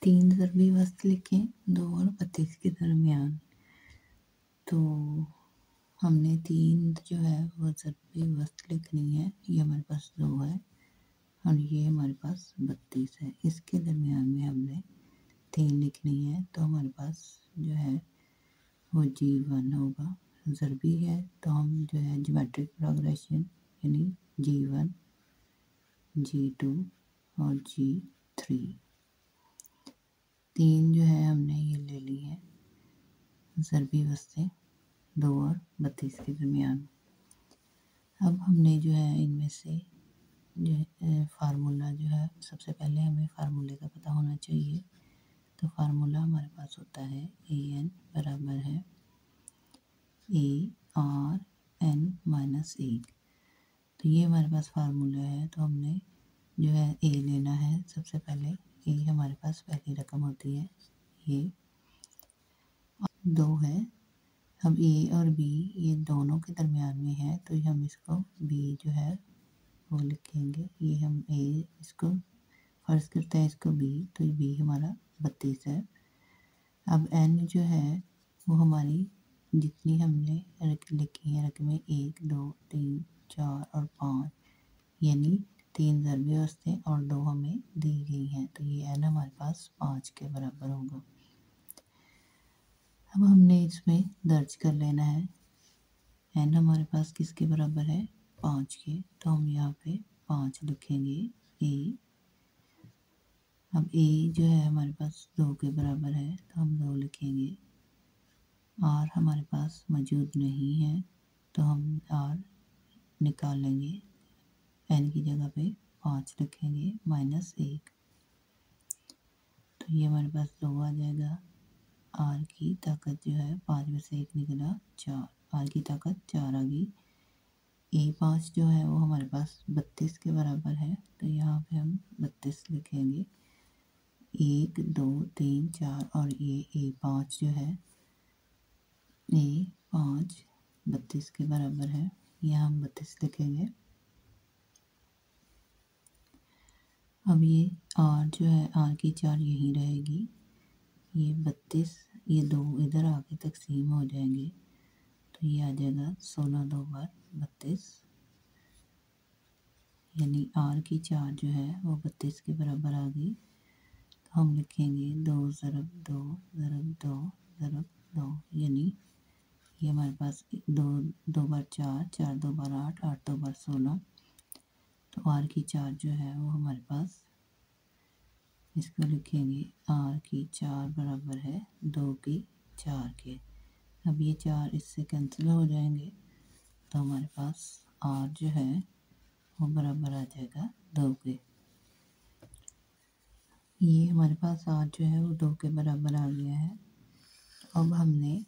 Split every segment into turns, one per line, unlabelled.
तीन ज़रबी वस्त लिखें 2 और 32 के दरमियान। तो हमने 3 जो है वो ज़रबी वस्त लिखनी है। ये हमारे पास 2 है और ये हमारे पास 32 है। इसके दरमियान में हमने 3 लिखनी है। तो हमारे पास जो है वो G1 होगा। ज़रबी है तो हम जो है ज्योमेट्रिक प्रोग्रेशन यानी G1, G2 और G3 3 जो है हमने ये ले ली है ज़रबी वस्तें 2 और 32 के दरमियान। अब हमने जो है इनमें से जो फार्मूला जो है सबसे पहले हमें फार्मूले का पता होना चाहिए। तो फार्मूला हमारे पास होता है AN बराबर है ARN-1। तो ये हमारे पास फार्मूला है। तो हमने जो है A लेना है सबसे पहले। A हमारे पास पहली रकम होती है, ये 2 है। अब A और B ये दोनों के दरमियान में है तो हम इसको B जो है वो लिखेंगे। ये हम A इसको फर्ज करते हैं, इसको B, तो B हमारा 32 है। अब N जो है वो हमारी जितनी हमने लिखी है रकमें 1, 2, 3, 4 और 5 यानी 3 ज़रबी वस्तें और 2 हमें दी गई हैं। तो ये N हमारे पास 5 के बराबर होगा। अब हमने इसमें दर्ज कर लेना है N हमारे पास किसके बराबर है 5 के। तो हम यहाँ पे 5 लिखेंगे A। अब A जो है हमारे पास 2 के बराबर है तो हम 2 लिखेंगे। R हमारे पास मौजूद नहीं है तो हम R निकाल लेंगे। N की जगह पे 5 लिखेंगे -1। तो ये हमारे पास 2 आ जाएगा। R की ताकत जो है 5 में से 1 निकला 4। R की ताकत 4 आ गई। A5 जो है वो हमारे पास 32 के बराबर है तो यहाँ पे हम 32 लिखेंगे। 1, 2, 3, 4 और ये A5 जो है A5 32 के बराबर है। यहाँ हम 32 लिखेंगे। अब ये R जो है R की 4 यहीं रहेगी। ये 32 ये 2 इधर आके तकसीम हो जाएंगे तो ये आ जाएगा 16 2 बार 32 यानी R की 4 जो है वो 32 के बराबर आ गई। तो हम लिखेंगे 2 ज़रब 2 ज़रब 2 ज़रब 2 यानी ये हमारे पास 2 बार 4, 4 2 बार 8, 8 2 बार 16। तो R की 4 जो है वो हमारे पास इसको लिखेंगे R की 4 बराबर है 2 की 4 के। अब ये 4 इससे कैंसिल हो जाएंगे तो हमारे पास R जो है वो बराबर आ जाएगा 2 के। ये हमारे पास R जो है वो 2 के बराबर आ गया है। अब हमने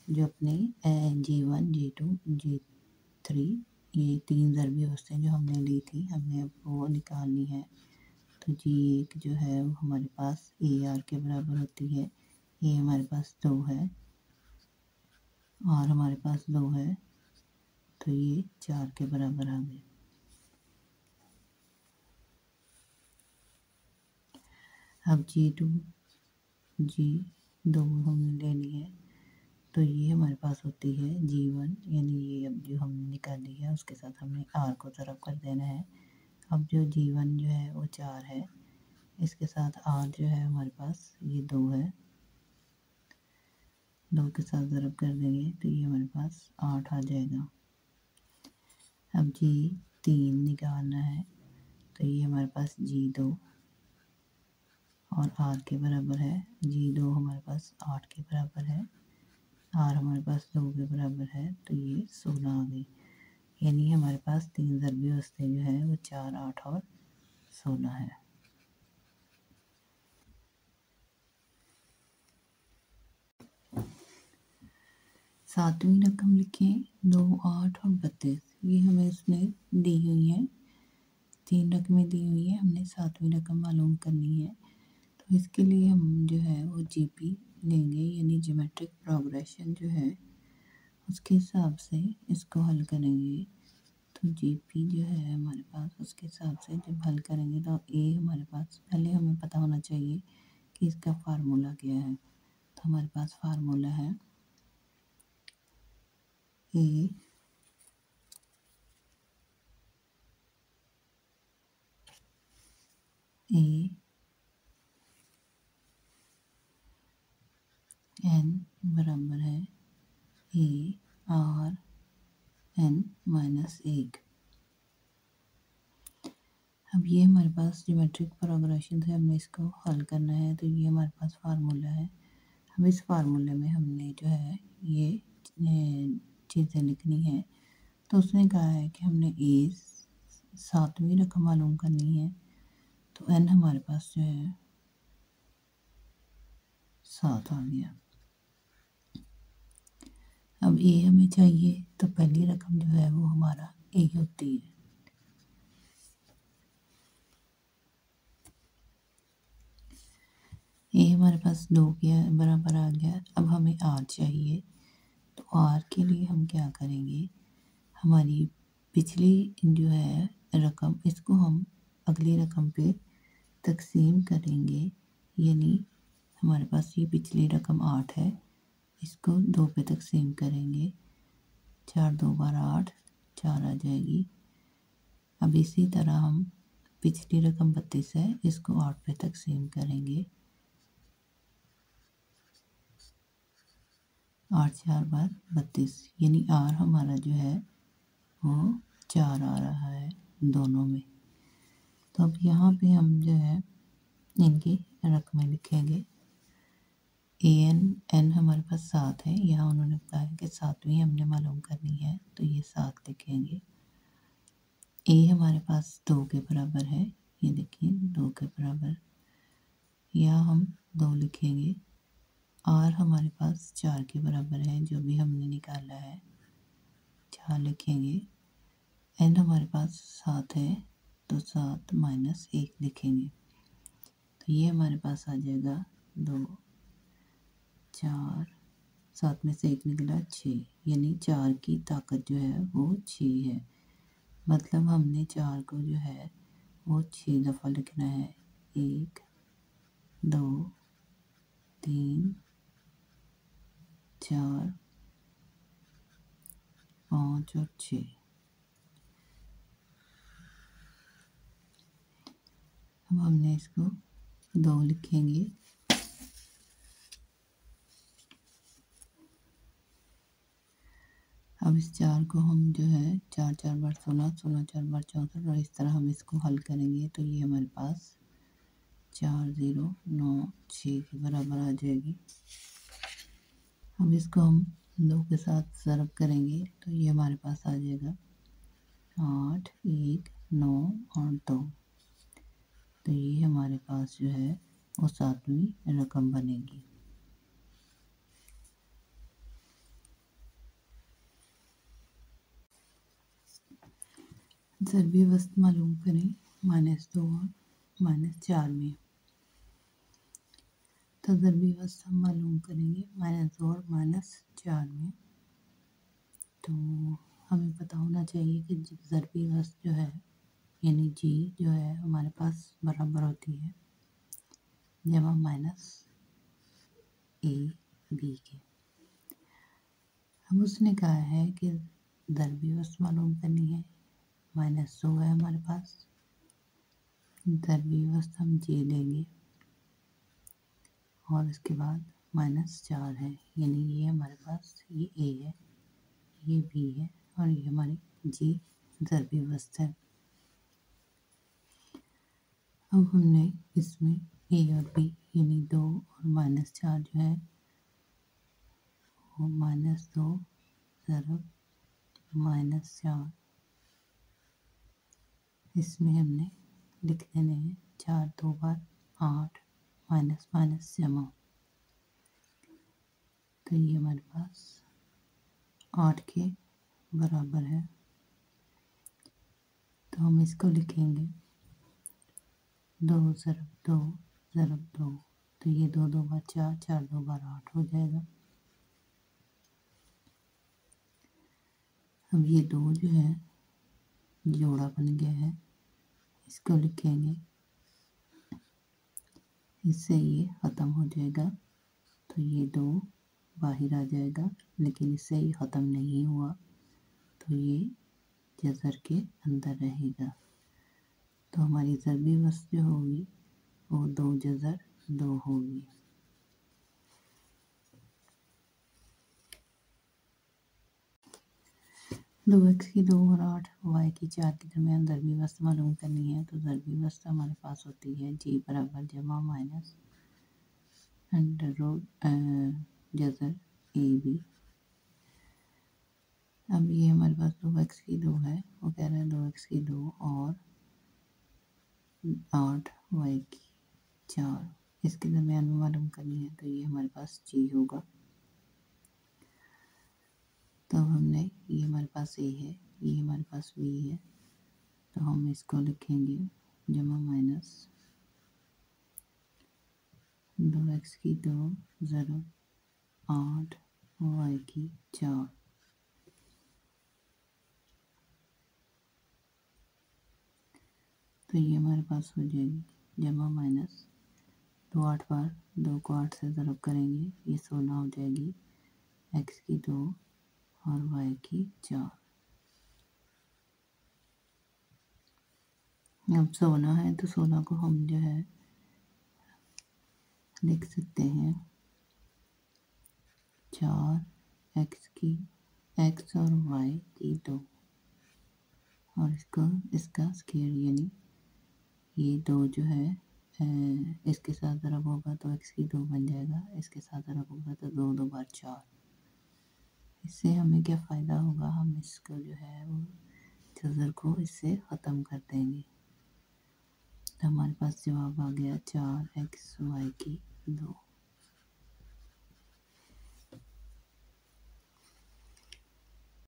जो अपनी G1, G2, G3 ये 3 ज़रबी वस्तें जो हमने ली थी हमने अब वो निकालनी है। तो G1 जो है वो हमारे पास AR के बराबर होती है। A हमारे पास 2 है, R हमारे पास 2 है तो ये 4 के बराबर आ गए। अब G2, G2 हमने लेनी है तो ये हमारे पास होती है G1 यानी ये अब जो हमने निकाली है उसके साथ हमने R को ज़रब कर देना है। अब जो G1 जो है वो 4 है, इसके साथ R जो है हमारे पास ये 2 है, 2 के साथ ज़रब कर देंगे तो ये हमारे पास 8 आ जाएगा। अब G3 निकालना है तो ये हमारे पास G2 और R के बराबर है। G2 हमारे पास 8 के बराबर है, R हमारे पास 2 के बराबर है तो ये 16 आ गई। यानी हमारे पास 3 ज़रबी वस्तें जो है वो 4, 8 और 16 है। सातवीं रकम लिखें 2, 8 और 32। ये हमें इसमें दी हुई है, 3 रकमें दी हुई है, हमने सातवीं रकम मालूम करनी है। तो इसके लिए हम जो है वो GP लेंगे यानी ज्योमेट्रिक प्रोग्रेशन जो है उसके हिसाब से इसको हल करेंगे। तो GP जो है हमारे पास उसके हिसाब से जब हल करेंगे तो A हमारे पास पहले हमें पता होना चाहिए कि इसका फार्मूला क्या है। तो हमारे पास फार्मूला है ए एन बराबर है ए आर एन माइनस 1। अब ये हमारे पास ज्योमेट्रिक प्रोग्रेशन से हमने इसको हल करना है, तो ये हमारे पास फार्मूला है। अब इस फार्मूले में हमने जो है ये चीज़ें लिखनी है। तो उसने कहा है कि हमने ए 7वीं रकम मालूम करनी है, तो एन हमारे पास जो है 7 आ गया। अब ए हमें चाहिए, तो पहली रकम जो है वो हमारा ए होती है। ए हमारे पास 2 के बराबर आ गया। अब हमें आर चाहिए, तो आर के लिए हम क्या करेंगे, हमारी पिछली जो है रकम इसको हम अगली रकम पे तकसीम करेंगे। यानी हमारे पास ये पिछली रकम 8 है, इसको 2 पे तकसीम करेंगे। 4 2 12 8, 4 आ जाएगी। अब इसी तरह हम पिछली रकम 32 है, इसको 8 पे तकसीम करेंगे। 8 4 बार 32, यानी आर हमारा जो है वो 4 आ रहा है दोनों में। तो अब यहाँ पे हम जो है इनकी रकमें लिखेंगे। एन हमारे पास 7 है, यहाँ उन्होंने कहा है कि 7वीं हमने मालूम करनी है, तो ये 7 लिखेंगे। ए हमारे पास 2 के बराबर है, ये देखिए 2 के बराबर, यहाँ हम 2 लिखेंगे। आर हमारे पास 4 के बराबर है, जो भी हमने निकाला है 4 लिखेंगे। एन हमारे पास 7 है, तो 7 माइनस 1 लिखेंगे। तो ये हमारे पास आ जाएगा 2 4, 7 में से 1 निकला 6, यानी 4 की ताकत जो है वो 6 है। मतलब हमने 4 को जो है वो 6 दफ़ा लिखना है। 1 2 3 4 5 और 6। अब हमने इसको 2 लिखेंगे। अब इस 4 को हम जो है 4 4 बार 16, 16 4 बार 64, और इस तरह हम इसको हल करेंगे, तो ये हमारे पास 4 0 9 6 के बराबर आ जाएगी। अब इसको हम 2 के साथ ज़रब करेंगे, तो ये हमारे पास आ जाएगा 8 1 9 और 2। तो ये हमारे पास जो है वो 7वीं रकम बनेगी। ज़रबी वस्त मालूम करें -2 और -4 में। तो ज़रबी वस्त हम मालूम करेंगे -2 और -4 में। तो हमें पता होना चाहिए कि ज़रबी वस्त जो है यानी जी जो है हमारे पास बराबर होती है जब हम -a b के। अब उसने कहा है कि ज़रबी वस्त मालूम करनी है। -2 है हमारे पास, ज़रबी वस्त हम जे लेंगे, और इसके बाद -4 है, यानी ये हमारे पास ये ए है, ये बी है, और ये हमारी जी ज़रबी वस्त है। अब हमने इसमें ए और बी यानी 2 और -4 जो है वो -2 ज़रब -4, इसमें हमने लिख देने हैं 4 2 बार 8 माइनस माइनस जमा। तो ये हमारे पास 8 के बराबर है। तो हम इसको लिखेंगे 2 ज़रब 2 ज़रब 2, तो ये 2 2 बार 4 4 2 बार 8 हो जाएगा। अब ये 2 जो है जोड़ा बन गया है, इसको लिखेंगे इससे ये ख़त्म हो जाएगा। तो ये 2 बाहर आ जाएगा, लेकिन इससे ये ख़त्म नहीं हुआ, तो ये जज़र के अंदर रहेगा। तो हमारी ज़रबी वस्त जो होगी वो 2 जज़र 2 होगी। दो एक्स की 2 और 8 वाई की 4 के दरमियान ज़रबी वस्त मालूम करनी है। तो ज़रबी वस्त हमारे पास होती है जी बराबर जमा माइनस अंडर रूट जज़र ए बी। अब ये हमारे पास 2 एक्स की 2 है, वो कह रहा है 2 एक्स की 2 और 8 वाई की 4, इसके दरमियान मालूम करनी है। तो ये हमारे पास जी होगा। तो हमने ये हमारे पास ए है, ये हमारे पास बी है, तो हम इसको लिखेंगे जमा माइनस 2 एक्स की 2 ज़रो 8 वाई की 4। तो ये हमारे पास हो जाएगी जमा माइनस 2 8 बार 2 को 8 से ज़रब करेंगे, ये 16 हो जाएगी एक्स की 2 और वाई की 4। अब 16 है तो 16 को हम जो है लिख सकते हैं 4 एक्स और वाई की 2, और इसका स्क्वायर यानी ये 2 जो है इसके साथ ज़रब होगा तो एक्स की 2 बन जाएगा, इसके साथ ज़रब होगा तो 2 2 बार 4। इससे हमें क्या फ़ायदा होगा, हम इसको जो है वो जज़र को इससे ख़त्म कर देंगे। तो हमारे पास जवाब आ गया 4 एक्स वाई की 2।